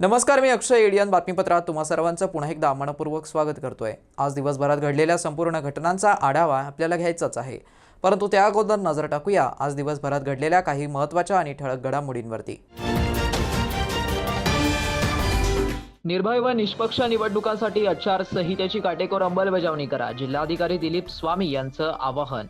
नमस्कार, मी अक्षय एडियन बातमीपत्रात तुम्हा सर्वांचं पुन्हा एकदा मनपूर्वक स्वागत करतोय। आज दिवसभरात घडलेल्या संपूर्ण घटनांचा आढावा आपल्याला घ्यायचाच आहे, परंतु त्या अगोदर नजर टाकूया आज दिवसभरात घडलेल्या काही महत्त्वाच्या आणि ठळक घडामोडींवरती। निर्भय व निष्पक्ष निवडणुकांसाठी आचारसंहितेची काटेकोर अंमलबजावणी करा, जिल्हाधिकारी दिलीप स्वामी यांचं आवाहन।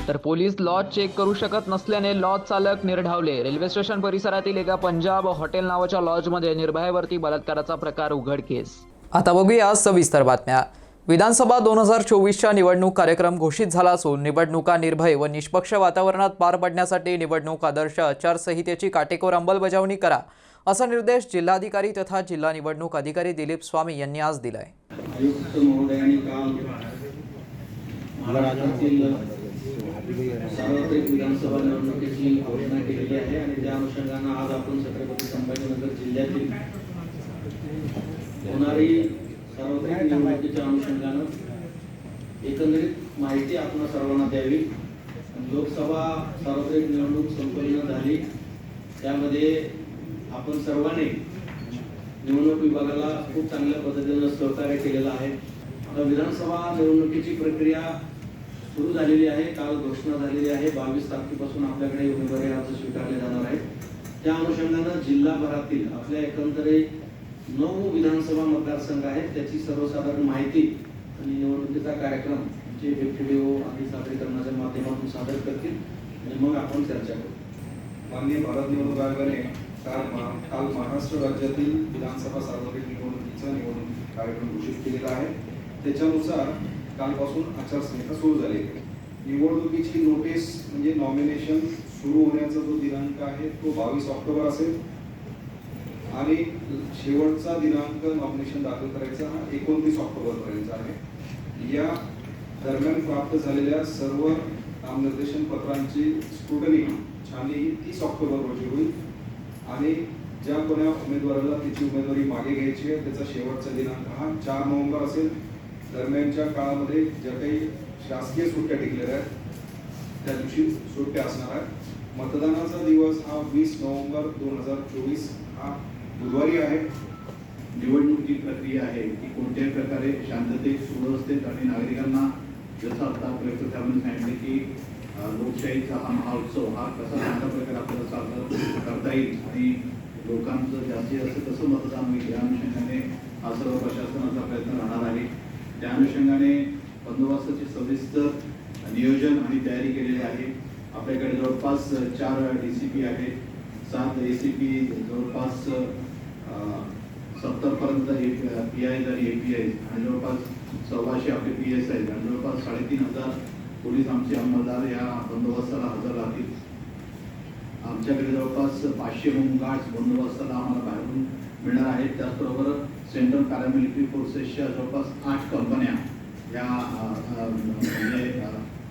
तर पोलीस लॉज चेक करू शकत नसल्याने लॉज चालक निर्ढावले। रेल्वे स्टेशन परिसरातील एका पंजाब हॉटेल नावाच्या लॉजमध्ये निर्भयावरती बलात्काराचा प्रकार उघडकीस। आता बघूया सविस्तर बातम्या। विधानसभा 2024च्या निवडणूक कार्यक्रम घोषित झाला असून निवडणुका निर्भय व निष्पक्ष वातावरणात पार पडण्यासाठी निवडणूक आदर्श आचारसंहितेची काटेकोर अंमलबजावणी करा, असा निर्देश जिल्हाधिकारी तथा जिल्हा निवडणूक अधिकारी दिलीप स्वामी यांनी आज दिलाय। सार्वत्रिक विधानसभा निवडणुकीची घोषणा केलेली आहे आणि त्या अनुषंगाने आज आपण छत्रपती संभाजीनगर जिल्ह्यातील होणारी सार्वत्रिक निवडणुकीच्या अनुषंगाने एकंदरीत माहिती आपण सर्वांना द्यावी। लोकसभा सार्वत्रिक निवडणूक संपन्न झाली, त्यामध्ये आपण सर्वांनी निवडणूक विभागाला खूप चांगल्या पद्धतीने सहकार्य केलेलं आहे। आता विधानसभा निवडणुकीची प्रक्रिया सुरू झालेली आहे, काल घोषणा झालेली आहे। 22 तारखेपासून आपल्याकडे उमेदवारी अर्ज स्वीकारले जाणार आहेत। त्या अनुषंगाने जिल्हाभरातील आपल्या एकंदरे 9 विधानसभा मतदारसंघ आहेत, त्याची सर्वसाधारण माहिती आणि निवडणुकीचा कार्यक्रम जे व्हिडिओ आणि सादरीकरणाच्या माध्यमातून सादर करतील आणि मग आपण चर्चा करू। माननीय भारत निवडणूक आयोगाने काल महाराष्ट्र राज्यातील विधानसभा सार्वत्रिक निवडणूक कार्यक्रम घोषित केलेला आहे। त्याच्यानुसार कालपासून आचारसंहिता सुरू झाली आहे। निवडणुकीची नोटीस म्हणजे नॉमिनेशन सुरू होण्याचा जो दिनांक आहे तो 22 ऑक्टोबर असेल आणि शेवटचा दिनांक नॉमिनेशन दाखल करायचा हा 29 ऑक्टोबर पर्यंत आहे। या दरम्यान प्राप्त झालेल्या सर्व नामनिर्देशन पत्रांची स्क्रुटनी छाननी 30 ऑक्टोबर रोजी होईल आणि ज्या कोणा उमेदवाराला त्याची उमेदवारी मागे घ्यायची आहे त्याचा शेवटचा दिनांक हा 4 नोव्हेंबर असेल। दरम्यानच्या काळामध्ये ज्या काही शासकीय सुट्ट्या टिकलेल्या आहेत त्या दिवशी सुट्ट्या असणार आहेत। मतदानाचा दिवस हा 20 नोव्हेंबर 2024 हा बुधवारी आहे। निवडणुकीची प्रक्रिया आहे ती कोणत्याही प्रकारे शांततेत सुरू असते आणि नागरिकांना जसं आता प्रयत्न सांगितले की लोकशाहीचा हा महाउत्सव हा कसा चांगल्या प्रकारे आपल्याला साजरा करता येईल आणि लोकांचं जास्तीत जास्त कसं मतदान होईल या अनुषंगाने हा सर्व प्रशासनाचा प्रयत्न राहणार आहे। त्या अनुषंगाने बंदोबस्ताचे सविस्तर नियोजन आणि तयारी केलेली आहे। आपल्याकडे जवळपास 4 DCP आहेत, 7 ACP, जवळपास 70 पर्यंत PIs आणि APIs आणि जवळपास 125 आपले PSI आणि जवळपास 3500 पोलीस आमचे अंमलदार या बंदोबस्ताला हजर राहतील। आमच्याकडे जवळपास 500 होमगार्ड्स बंदोबस्ताला आम्हाला बाहेरून मिळणार आहेत। त्याचबरोबर सेंट्रल पॅरामिलिटरी फोर्सेसच्या जवळपास 8 कंपन्या या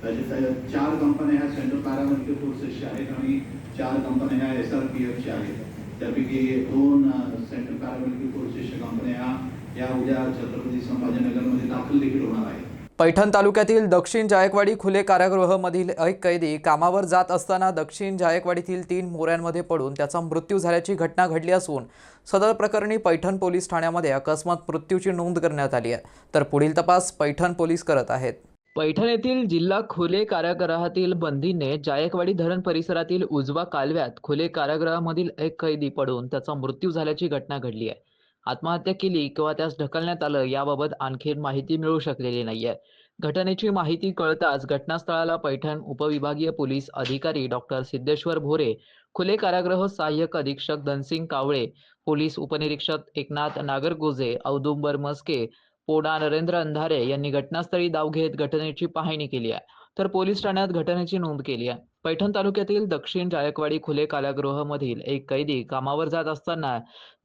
म्हणजे त्याच्या 4 कंपन्या ह्या सेंट्रल पॅरामिलिटरी फोर्सेसच्या आहेत आणि 4 कंपन्या ह्या SRPFच्या आहेत। त्यापैकी 2 सेंट्रल पॅरामिलिटरी फोर्सेसच्या कंपन्या या उद्या छत्रपती संभाजीनगरमध्ये दाखल देखील होणार आहेत। पैठण तालुक्यातील दक्षिण जायकवाडी खुले कारागृहामधील एक कैदी कामावर जात असताना दक्षिण जायकवाडीतील 3 मोऱ्यांमध्ये पडून त्याचा मृत्यू झाल्याची घटना घडली असून सदर प्रकरणी पैठण पोलीस ठाण्यामध्ये अकस्मात मृत्यूची नोंद करण्यात आली आहे, तर पुढील तपास पैठण पोलीस करत आहेत। पैठण येथील जिल्हा खुले कारागृहातील बंदीने जायकवाडी धरण परिसरातील उजवा कालव्यात खुले कारागृहामधील एक कैदी पडून त्याचा मृत्यू झाल्याची घटना घडली आहे। आत्महत्या केली किंवा त्यास ढकलण्यात आलं याबाबत आणखी माहिती मिळू शकलेली नाहीये। घटनेची माहिती कळताच घटनास्थळाला पैठण उपविभागीय पोलीस अधिकारी डॉक्टर सिद्धेश्वर भोरे, खुले कारागृह सहाय्यक अधीक्षक धनसिंग कावळे, पोलीस उपनिरीक्षक एकनाथ नागरगोजे, औदुंबर मस्के, पोडा नरेंद्र अंधारे यांनी घटनास्थळी धाव घेत घटनेची पाहणी केली आहे, तर पोलीस ठाण्यात घटनेची नोंद केली आहे। पैठण तालुक्यातील दक्षिण जायकवाडी खुले कारागृहामधील एक कैदी कामावर जात असताना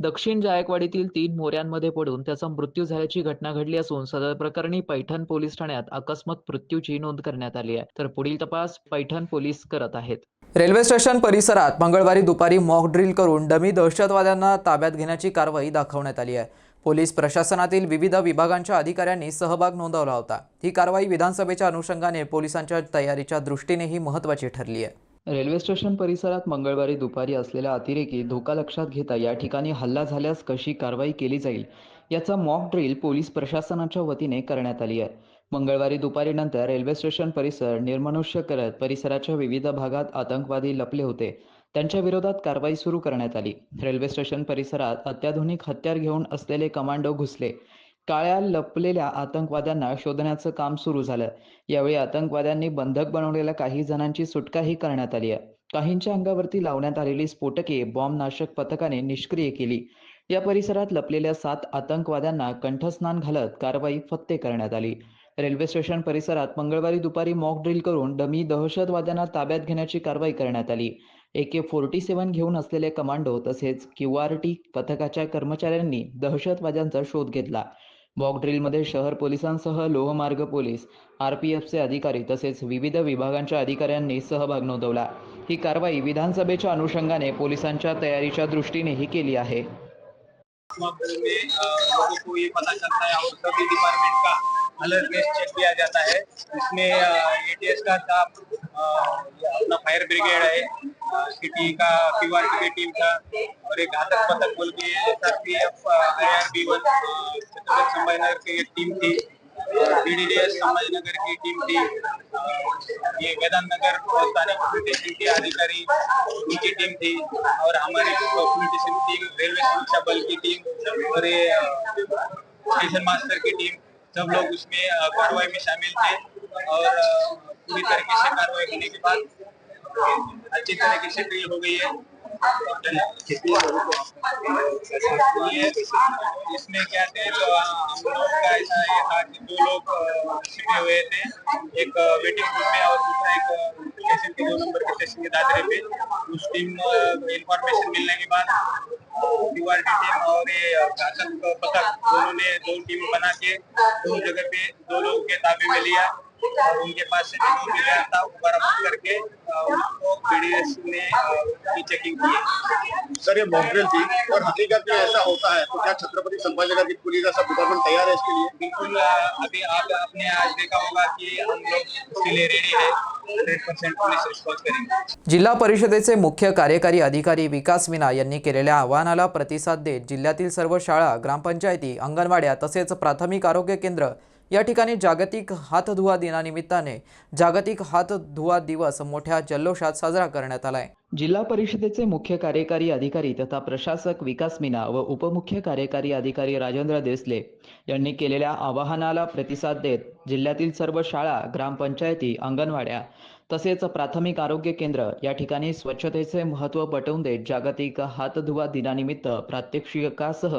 दक्षिण जायकवाडीतील 3 मोऱ्यांमध्ये पडून त्याचा मृत्यू झाल्याची घटना घडली असून सदर प्रकरणी पैठण पोलीस ठाण्यात अकस्मात मृत्यूची नोंद करण्यात आली आहे. तर पुढील तपास पैठण पोलीस करत आहेत. रेल्वे स्टेशन परिसरात मंगळवारी दुपारी मॉक ड्रिल करून डमी दहशतवाद्यांना ताब्यात घेण्याची कारवाई दाखवण्यात आली आहे. पोलीस प्रशासनातील विविध विभागांच्या अधिकाऱ्यांनी सहभाग नोंदवला होता. ही कारवाई विधानसभेच्या अनुषंगाने पोलिसांच्या तयारीच्या दृष्टीनेही महत्त्वाची ठरली आहे. रेल्वे स्टेशन परिसरात मंगळवारी दुपारी असलेला अतिरेकी धोका लक्षात घेता या ठिकाणी हल्ला झाल्यास कशी कारवाई केली जाईल याचा मॉक ड्रिल पोलीस प्रशासनाच्या वतीने करण्यात आली आहे. मंगळवारी दुपारी नंतर रेल्वे स्टेशन परिसर निर्मनुष्य करत परिसराच्या विविध भागात आतंकवादी लपले होते. त्यांच्या विरोधात कारवाई सुरू करण्यात आली. रेल्वे स्टेशन परिसरात अत्याधुनिक हत्यार घेऊन असलेले कमांडो घुसले. काळ्या लपलेल्या आतंकवाद्यांना शोधण्याचं काम सुरू झालं. यावेळी आतंकवाद्यांनी बंधक बनवलेल्या काही जणांची सुटकाही करण्यात आली आहे. काहींच्या अंगावरती लावण्यात आलेली स्फोटके बॉम्बनाशक पथकाने निष्क्रिय केली. या परिसरात लपलेल्या 7 आतंकवाद्यांना कंठस्नान घालत कारवाई फत्ते करण्यात आली. रेल्वे स्टेशन परिसरात मंगळवारी दुपारी मॉक ड्रिल करून डमी दहशतवाद्यांना ताब्यात घेण्याची कारवाई करण्यात आली. AK-47 घेऊन असलेले कमांडो तसेच QRT पथकाच्या कर्मचाऱ्यांनी दहशतवाद्यांचा शोध घेतला. मॉक ड्रिलमध्ये शहर पोलिसांसह लोहमार्ग पोलीस, RPFचे अधिकारी तसेच विविध विभागांच्या अधिकाऱ्यांनी सहभाग नोंदवला. ही कारवाई विधानसभेच्या अनुषंगाने पोलिसांच्या तयारीच्या दृष्टीनेही केली आहे. मॉक ड्रिल में लोगों को ये पता चलता है और सभी डिपार्टमेंट का अलर्टनेस चेक किया जाता है. इसमें ATS का स्टाफ, अपना फायर ब्रिगेड है, सिटी का QRT की टीम का और एक घातक पथक बोल के SRPF IRB1 छत्रपति संभाजीनगर की एक टीम थी, DDDS संभाजीनगर की टीम थी, ये वेदांत नगर स्थानीय पुलिस स्टेशन के अधिकारी उनकी टीम थी और हमारी पुलिस स्टेशन टीम, रेलवे सुरक्षा बल की टीम और ये स्टेशन मास्टर की टीम, सब लोग उसमें कार्रवाई में शामिल थे और पूरी तरीके से कार्रवाई होने के बाद अच्छी तरीके से ड्रिल हो गई है. ये इसमें क्या थे, तो हम लोग का ऐसा ये था कि 2 लोग छिपे हुए थे, एक वेटिंग रूम में और दूसरा एक स्टेशन के 2 नंबर के स्टेशन के दादरे पे. उस टीम इंफॉर्मेशन मिलने के बाद QRT टीम और ये घातक पथक दोनों ने 2 टीम बना के 2 जगह पे 2 लोगों के ताबे में लिया और उनके पास से जो मिला था वो बरामद करके उसको BDS ने की चेकिंग की. सर ये मॉक ड्रिल थी और हकीकत में ऐसा होता है तो क्या छत्रपति संभाजीनगर की पुलिस का सब डिपार्टमेंट तैयार है इसके लिए? बिल्कुल. अभी आपने आज देखा होगा कि हम लोग उसके लिए रेडी है. 100% पुलिस रिस्पॉन्स करेंगे. जिल्हा परिषदेचे मुख्य कार्यकारी अधिकारी विकास मीना यांनी केलेल्या आवाहनाला प्रतिसाद देत जिल्ह्यातील सर्व शाळा, ग्रामपंचायती, अंगणवाड्या तसेच प्राथमिक आरोग्य केंद्र या ठिकाणी जागतिक हात धुवा दिनानिमित्ताने जागतिक हात धुवा दिवस मोठ्या जल्लोषात साजरा करण्यात आलाय. जिल्हा परिषदेचे मुख्य कार्यकारी अधिकारी तथा प्रशासक विकास मीना व उपमुख्य कार्यकारी अधिकारी राजेंद्र देसले यांनी केलेल्या आवाहनाला प्रतिसाद देत जिल्ह्यातील सर्व शाळा, ग्रामपंचायती, अंगणवाड्या तसेच प्राथमिक आरोग्य केंद्र या ठिकाणी स्वच्छतेचे महत्त्व पटवून देत जागतिक हात धुवा दिनानिमित्त प्रात्यक्षिकासह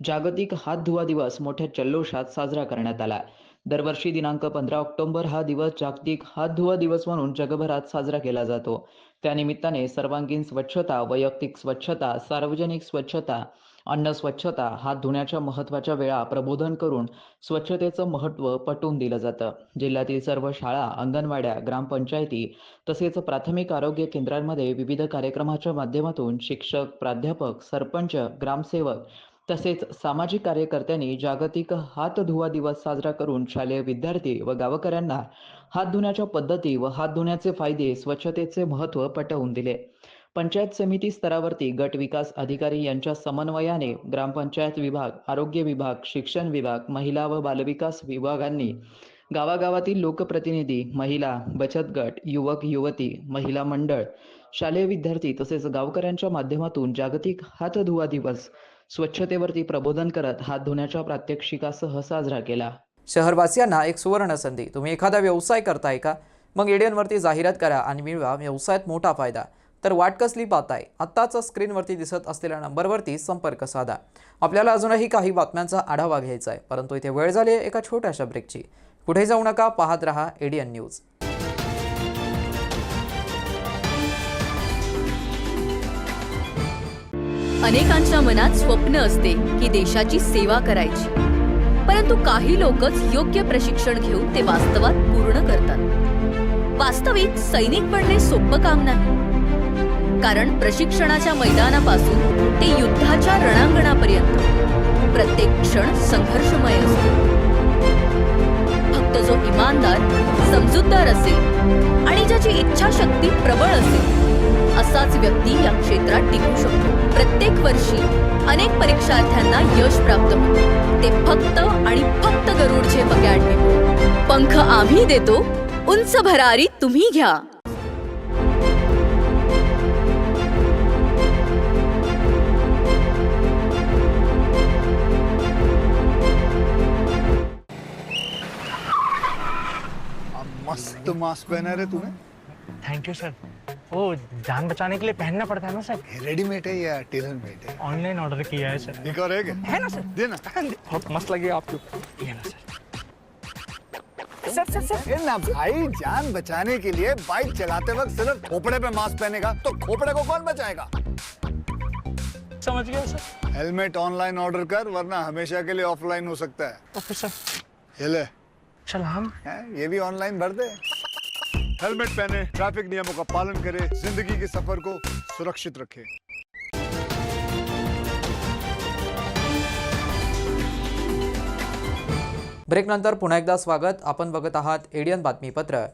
जागतिक हात धुवा दिवस मोठ्या जल्लोषात साजरा करण्यात आला. दरवर्षी दिनांक 15 ऑक्टोबर हा दिवस जागतिक हात धुवा दिवस म्हणून जगभरात साजरा केला जातो. त्यानिमित्ताने सर्वांगीण स्वच्छता, वैयक्तिक स्वच्छता, सार्वजनिक स्वच्छता, अन्न स्वच्छता, हात धुण्याच्या महत्त्वाच्या वेळा प्रबोधन करून स्वच्छतेचं महत्त्व पटवून दिलं जातं. जिल्ह्यातील सर्व शाळा, अंगणवाड्या, ग्रामपंचायती तसेच प्राथमिक आरोग्य केंद्रांमध्ये विविध कार्यक्रमाच्या माध्यमातून शिक्षक, प्राध्यापक, सरपंच, ग्रामसेवक तसेच सामाजिक कार्यकर्त्यांनी जागतिक हात धुवा दिवस साजरा करून शालेय विद्यार्थी व गावकऱ्यांना हात धुण्याच्या पद्धती व हात धुण्याचे फायदे, स्वच्छतेचे महत्त्व पटवून दिले. पंचायत समिती स्तरावरती गट विकास अधिकारी यांच्या समन्वयाने ग्रामपंचायत विभाग, आरोग्य विभाग, शिक्षण विभाग, महिला व बालविकास विभागांनी गावागावातील लोकप्रतिनिधी, महिला, बचत गट, युवक युवती, महिला मंडळ, शालेय विद्यार्थी तसेच गावकऱ्यांच्या माध्यमातून जागतिक हात धुवा दिवस स्वच्छतेवरती प्रबोधन करत हात धुण्याच्या प्रात्यक्षिकासह साजरा केला. शहरवासियांना एक सुवर्ण संधी. तुम्ही एखादा व्यवसाय करताय का? मग एडियनवरती जाहिरात करा आणि मिळवा व्यवसायात मोठा फायदा. तर वाट कसली पाहताय? आत्ताच स्क्रीनवरती दिसत असलेल्या नंबरवरती संपर्क साधा. आपल्याला अजूनही काही बातम्यांचा आढावा घ्यायचा आहे, परंतु इथे वेळ झाली आहे एका छोट्याशा ब्रेकची. कुठे जाऊ नका, पाहत रहा एडियन न्यूज. अनेकांच्या मनात स्वप्न असते की देशाची सेवा करायची, परंतु काही लोकच योग्य प्रशिक्षण घेऊन ते वास्तवात पूर्ण करतात. वास्तविक सैनिक बनणे सोपं काम नाही, कारण प्रशिक्षणाच्या मैदानापासून ते युद्धाच्या रणांगणापर्यंत प्रत्येक क्षण संघर्षमय असतो. फक्त जो इमानदार, समजूतदार असेल आणि ज्याची इच्छाशक्ती प्रबळ असेल असाच व्यक्ती या क्षेत्रात टिकू शकतो. प्रत्येक वर्षी अनेक परीक्षार्थ्यांना यश प्राप्त होते, ते फक्त आणि फक्त गरुड झेप अकॅडमी. पंख आम्ही देतो, उंच भरारी तुम्ही घ्या. मस्त मास्क पहना रे तूने. Thank you sir. वो जान बचाने के लिए पहनना पड़ता है ना सर. रेडीमेड है या टेलर मेड है? ऑनलाइन ऑर्डर किया है सर. एक और है क्या? है ना सर. देना. बहुत मस्त लगेगा आपको. ये ना सर. ये ना भाई, जान बचाने के लिए बाइक चलाते वक्त सिर्फ खोपड़े पे मास्क पहनेगा तो खोपड़े को कौन बचाएगा? समझ गया सर. हेलमेट ऑनलाइन ऑर्डर कर, वरना हमेशा के लिए ऑफलाइन हो सकता है. Okay sir. ये ले. चल हम ये भी ऑनलाइन भर दे. हेलमेट पहने, ट्रैफिक नियमों का पालन करे, जिंदगी के सफर को सुरक्षित रखे. ब्रेकनंतर पुन्हा एकदा स्वागत. आपण बघत आहात एडियन बातमीपत्र.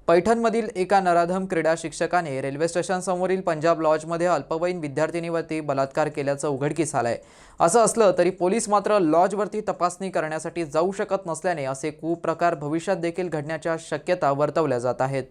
पैठणमधील एका नराधम क्रीडा शिक्षकाने रेल्वे स्टेशनसमोरील पंजाब लॉजमध्ये अल्पवयीन विद्यार्थिनीवरती बलात्कार केल्याचं उघडकीस आलंय. असं असलं तरी पोलीस मात्र लॉजवरती तपासणी करण्यासाठी जाऊ शकत नसल्याने असे कुप्रकार भविष्यात देखील घडण्याच्या शक्यता वर्तवल्या जात आहेत.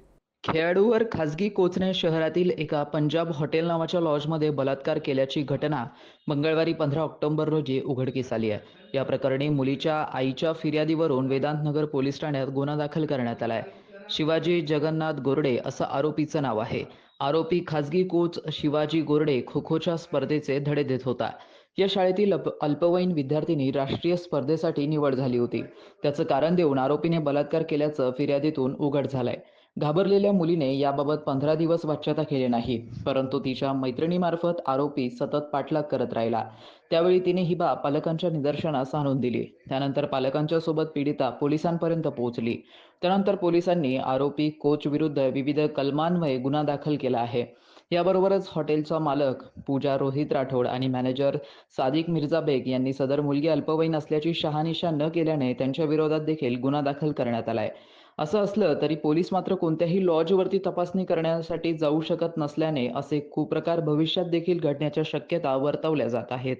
खेळाडूवर खासगी कोचने शहरातील एका पंजाब हॉटेल नावाच्या लॉजमध्ये बलात्कार केल्याची घटना मंगळवारी 15 ऑक्टोबर रोजी उघडकीस आली आहे. या प्रकरणी मुलीच्या आईच्या फिर्यादीवरून वेदांतनगर पोलीस ठाण्यात गुन्हा दाखल करण्यात आला आहे. शिवाजी जगन्नाथ गोरडे असं आरोपीचं नाव आहे. आरोपी खासगी कोच शिवाजी गोरडे खो खोच्या स्पर्धेचे धडे देत होता. या शाळेतील अल्पवयीन विद्यार्थिनी राष्ट्रीय स्पर्धेसाठी निवड झाली होती. त्याचं कारण देऊन आरोपीने बलात्कार केल्याचं फिर्यादीतून उघड झालंय. घाबरलेल्या मुलीने याबाबत 15 दिवस वाच्यता केली नाही, परंतु तिच्या मैत्रिणीमार्फत आरोपी सतत पाठलाग करत राहिला. त्यावेळी तिने ही बाब पालकांच्या निदर्शनास आणून दिली. त्यानंतर पालकांच्या सोबत पीडिता पोलिसांपर्यंत पोहोचली. त्यानंतर पोलिसांनी आरोपी कोच विरुद्ध विविध कलमान्वये गुन्हा दाखल केला आहे. याबरोबरच हॉटेलचा मालक पूजा रोहित राठोड आणि मॅनेजर सादिक मिर्झा बेग यांनी सदर मुलगी अल्पवयीन असल्याची शहानिशा न केल्याने त्यांच्या विरोधात देखील गुन्हा दाखल करण्यात आलाय. असं असलं तरी पोलीस मात्र कोणत्याही लॉजवरती तपासणी करण्यासाठी जाऊ शकत नसल्याने असे कुप्रकार भविष्यात देखील घडण्याच्या शक्यता वर्तवल्या जात आहेत.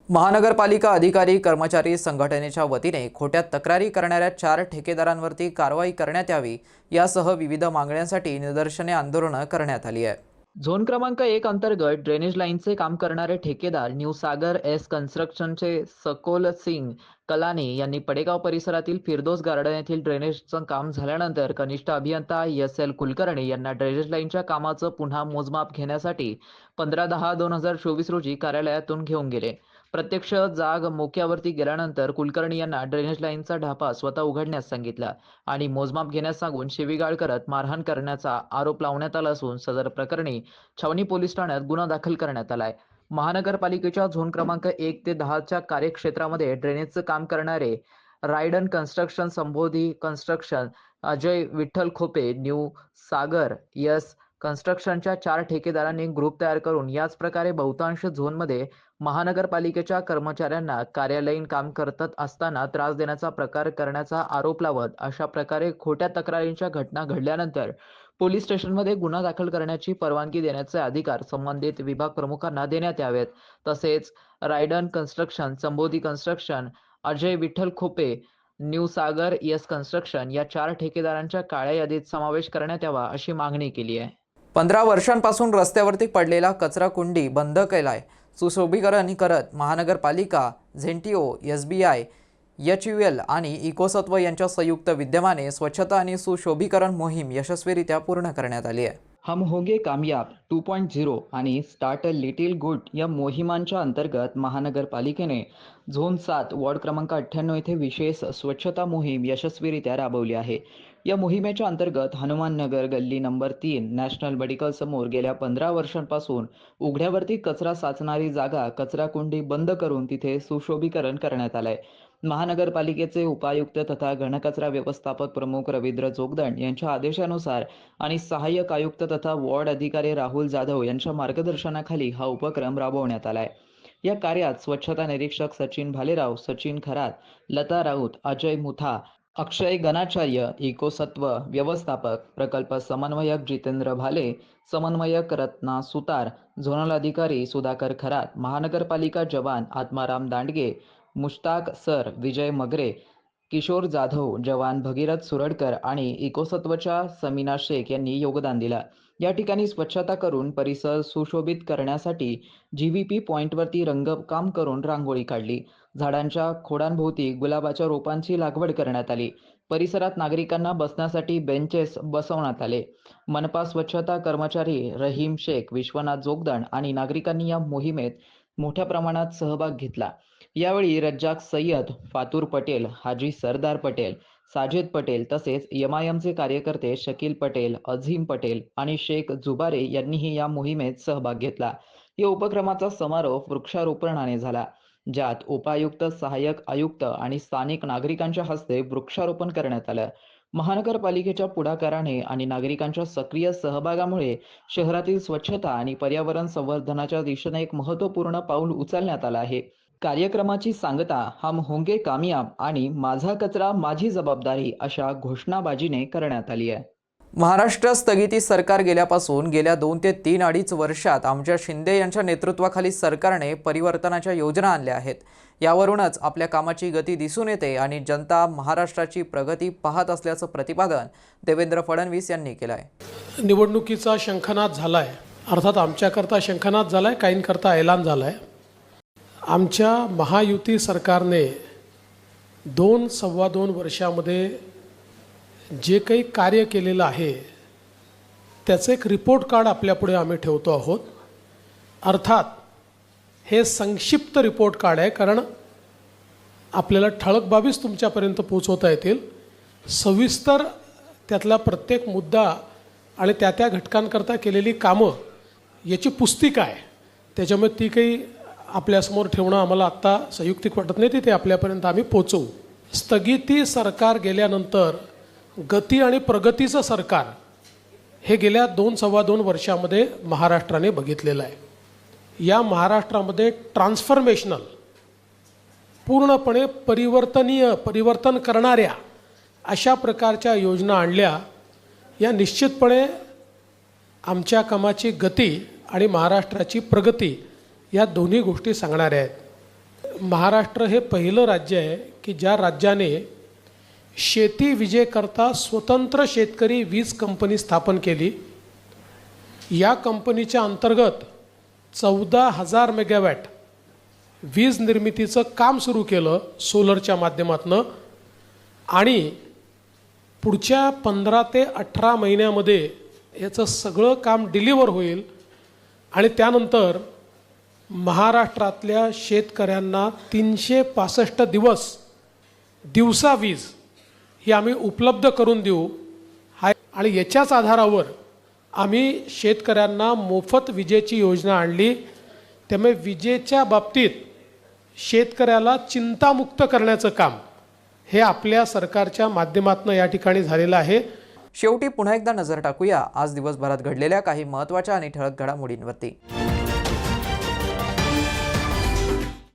महानगरपालिका अधिकारी कर्मचारी संघटनेच्या वतीने खोट्या तक्रारी करणाऱ्या 4 ठेकेदारांवरती कारवाई करण्यात यावी यासह विविध मागण्यांसाठी निदर्शने आंदोलनं करण्यात आली आहे. झोन क्रमांक 1 अंतर्गत ड्रेनेज लाईनचे काम करणारे ठेकेदार न्यू सागर एस कन्स्ट्रक्शनचे सकोल सिंग कलानी यांनी पडेगाव परिसरातील फिरदोस गार्डन येथील ड्रेनेजचं काम झाल्यानंतर कनिष्ठ अभियंता एस.एल. कुलकर्णी यांना ड्रेनेज लाईनच्या कामाचं पुन्हा मोजमाप घेण्यासाठी 15/10/2024 रोजी कार्यालयातून घेऊन गेले. प्रत्यक्ष जाग मोक्यावरती गेल्यानंतर कुलकर्णी यांना ड्रेनेज लाईनचा ढापा स्वतः उघडण्यास सांगितला आणि मोजमाप घेण्यास सांगून शिवीगाळ करत मारहाण करण्याचा आरोप लावण्यात आला असून सदर प्रकरणी छावणी पोलीस ठाण्यात गुन्हा दाखल करण्यात आलाय. महानगरपालिकेच्या झोन क्रमांक 1 ते 10च्या कार्यक्षेत्रामध्ये ड्रेनेजचं काम करणारे रायडन construction, sambodhi construction, Ajay Vitthal खोपे, new सागर यस कन्स्ट्रक्शनच्या 4 ठेकेदारांनी ग्रुप तयार करून याच प्रकारे बहुतांश झोनमध्ये महानगरपालिकेच्या कर्मचाऱ्यांना कार्यालयीन काम करत असताना त्रास देण्याचा प्रकार करण्याचा आरोप लावत अशा प्रकारे खोट्या तक्रारींच्या घटना घडल्यानंतर पोलीस स्टेशनमध्ये गुन्हा दाखल करण्याची परवानगी देण्याचे अधिकार संबंधित विभाग प्रमुखांना देण्यात यावेत. तसेच रायडन construction, sambodhi construction, Ajay Vitthal खोपे, new सागर यस कन्स्ट्रक्शन या 4 ठेकेदारांच्या काळ्या यादीत समावेश करण्यात यावा अशी मागणी केली आहे. 15 वर्षांपासून रस्त्यावरती पडलेला कचरा कुंडी बंद केलाय. सुशोभीकरण करत महानगरपालिका, झेंटिओ, SBI, HUL आणि इकोसत्व यांच्या संयुक्त विद्यमाने स्वच्छता आणि सुशोभीकरण मोहीम यशस्वीरित्या पूर्ण करण्यात आली आहे. हम होंगे कामयाब 2.0 आणि स्टार्ट अ लिटिल गुड या मोहिमांच्या अंतर्गत महानगरपालिकेने झोन 7 वॉर्ड क्रमांक 98 येथे विशेष स्वच्छता मोहीम यशस्वीरित्या राबवली आहे. या मोहिमेच्या अंतर्गत हनुमाननगर गल्ली नंबर 3 नॅशनल मेडिकल समोर गेल्या 15 वर्षांपासून उघड्यावरती कचरा साचणारी जागा कचराकुंडी बंद करून तिथे सुशोभीकरण करण्यात आलंय. महानगरपालिकेचे उपायुक्त तथा घनकचरा व्यवस्थापक प्रमुख रवींद्र जोगदंड यांच्या आदेशानुसार आणि सहाय्यक आयुक्त तथा वॉर्ड अधिकारी राहुल जाधव यांच्या मार्गदर्शनाखाली हा उपक्रम राबवण्यात आलाय. या कार्यात स्वच्छता निरीक्षक सचिन भालेराव, सचिन खरात, लता राऊत, अजय मुथा, अक्षय गणाचार्य, इकोसत्व व्यवस्थापक, प्रकल्प समन्वयक जितेंद्र भाले, समन्वयक रत्ना सुतार, झोनल अधिकारी सुधाकर खरात, महानगरपालिका जवान आत्माराम दांडगे, मुश्ताक सर, विजय मगरे, किशोर जाधव, जवान भगीरथ सुरडकर आणि इकोसत्वच्या समीना शेख यांनी योगदान दिलं. या ठिकाणी स्वच्छता करून परिसर सुशोभित करण्यासाठी GVP पॉइंटवरती रंगकाम करून रांगोळी काढली. झाडांच्या खोडांभोवती गुलाबाच्या रोपांची लागवड करण्यात आली. परिसरात नागरिकांना बसण्यासाठी बेंचेस बसवण्यात आले. मनपा स्वच्छता कर्मचारी रहीम शेख, विश्वनाथ जोगदंड आणि नागरिकांनी या मोहिमेत मोठ्या प्रमाणात सहभाग घेतला. यावेळी रज्जाक सय्यद, फातूर पटेल, हाजी सरदार पटेल, साजिद पटेल तसेच MIMचे कार्यकर्ते शकील पटेल, अझीम पटेल आणि शेख जुबारे यांनीही या मोहिमेत सहभाग घेतला. या उपक्रमाचा समारोप वृक्षारोपणाने झाला, ज्यात उपायुक्त, सहाय्यक आयुक्त आणि स्थानिक नागरिकांच्या हस्ते वृक्षारोपण करण्यात आलं. महानगरपालिकेच्या पुढाकाराने आणि नागरिकांच्या सक्रिय सहभागामुळे शहरातील स्वच्छता आणि पर्यावरण संवर्धनाच्या दिशेने एक महत्त्वपूर्ण पाऊल उचलण्यात आलं आहे. कार्यक्रमाची सांगता हम होंगे कामयाब आणि माझा कचरा माझी जबाबदारी अशा घोषणाबाजीने करण्यात आली आहे. महाराष्ट्र स्थगिती सरकार गेल्यापासून गेल्या 2 ते 3.5 वर्षात आमच्या शिंदे यांच्या नेतृत्वाखाली सरकारने परिवर्तनाच्या योजना आणल्या आहेत. यावरूनच आपल्या कामाची गती दिसून येते आणि जनता महाराष्ट्राची प्रगती पाहत असल्याचं प्रतिपादन देवेंद्र फडणवीस यांनी केलं आहे. निवडणुकीचा शंखनाद झाला आहे, अर्थात आमच्याकरता शंखनाद झाला आहे, काहींकरता ऐलान झाला आहे. आमच्या महायुती सरकारने 2-2.25 वर्षामध्ये जे काही कार्य केलेलं आहे त्याचं एक रिपोर्ट कार्ड आपल्यापुढे आम्ही ठेवतो आहोत. अर्थात हे संक्षिप्त रिपोर्ट कार्ड आहे, कारण आपल्याला ठळक बाबीच तुमच्यापर्यंत पोचवता येतील. सविस्तर त्यातला प्रत्येक मुद्दा आणि त्या घटकांकरता केलेली कामं याची पुस्तिका आहे. त्याच्यामुळे ती काही आपल्यासमोर ठेवणं आम्हाला आत्ता संयुक्तिक वाटत नाही, ते आपल्यापर्यंत आम्ही पोचवू. स्थगिती सरकार गेल्यानंतर गती आणि प्रगतीचं सरकार हे गेल्या 2-2.25 वर्षामध्ये महाराष्ट्राने बघितलेलं आहे. या महाराष्ट्रामध्ये ट्रान्सफॉर्मेशनल, पूर्णपणे परिवर्तन करणाऱ्या अशा प्रकारच्या योजना आणल्या. या निश्चितपणे आमच्या कामाची गती आणि महाराष्ट्राची प्रगती या दोन्ही गोष्टी सांगणाऱ्या आहेत. महाराष्ट्र हे पहिलं राज्य आहे की ज्या राज्याने शेती विजेकरता स्वतंत्र शेतकरी वीज कंपनी स्थापन केली. या कंपनीच्या अंतर्गत 14,000 मेगावॅट वीज निर्मितीचं काम सुरू केलं सोलरच्या माध्यमातून आणि पुढच्या 15 ते 18 महिन्यामध्ये याचं सगळं काम डिलिव्हर होईल आणि त्यानंतर महाराष्ट्रातल्या शेतकऱ्यांना 365 दिवस दिवसा वीज ही आम्ही उपलब्ध करून देऊ. आणि याच्याच आधारावर आम्ही शेतकऱ्यांना मोफत विजेची योजना आणली. त्यामुळे विजेच्या बाबतीत शेतकऱ्याला चिंतामुक्त करण्याचं काम हे आपल्या सरकारच्या माध्यमातून या ठिकाणी झालेलं आहे. शेवटी पुन्हा एकदा नजर टाकूया आज दिवसभरात घडलेल्या काही महत्त्वाच्या आणि ठळक घडामोडींवरती.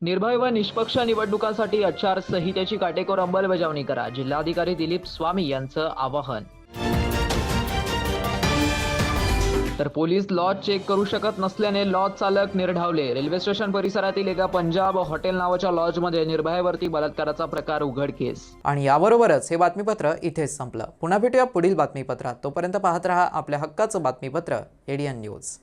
निर्भय व निष्पक्ष निवडणुकांसाठी आचारसंहितेची काटेकोर अंमलबजावणी करा, जिल्हाधिकारी दिलीप स्वामी यांचं आवाहन. तर पोलीस लॉज चेक करू शकत नसल्याने लॉज चालक निर्ढावले. रेल्वे स्टेशन परिसरातील एका पंजाब हॉटेल नावाच्या लॉजमध्ये निर्भयावरती बलात्काराचा प्रकार उघडकीस. आणि याबरोबरच हे बातमीपत्र इथेच संपलं. पुन्हा भेटूया पुढील बातमीपत्रात. तोपर्यंत पाहत रहा आपल्या हक्काचं बातमीपत्र ADN न्यूज.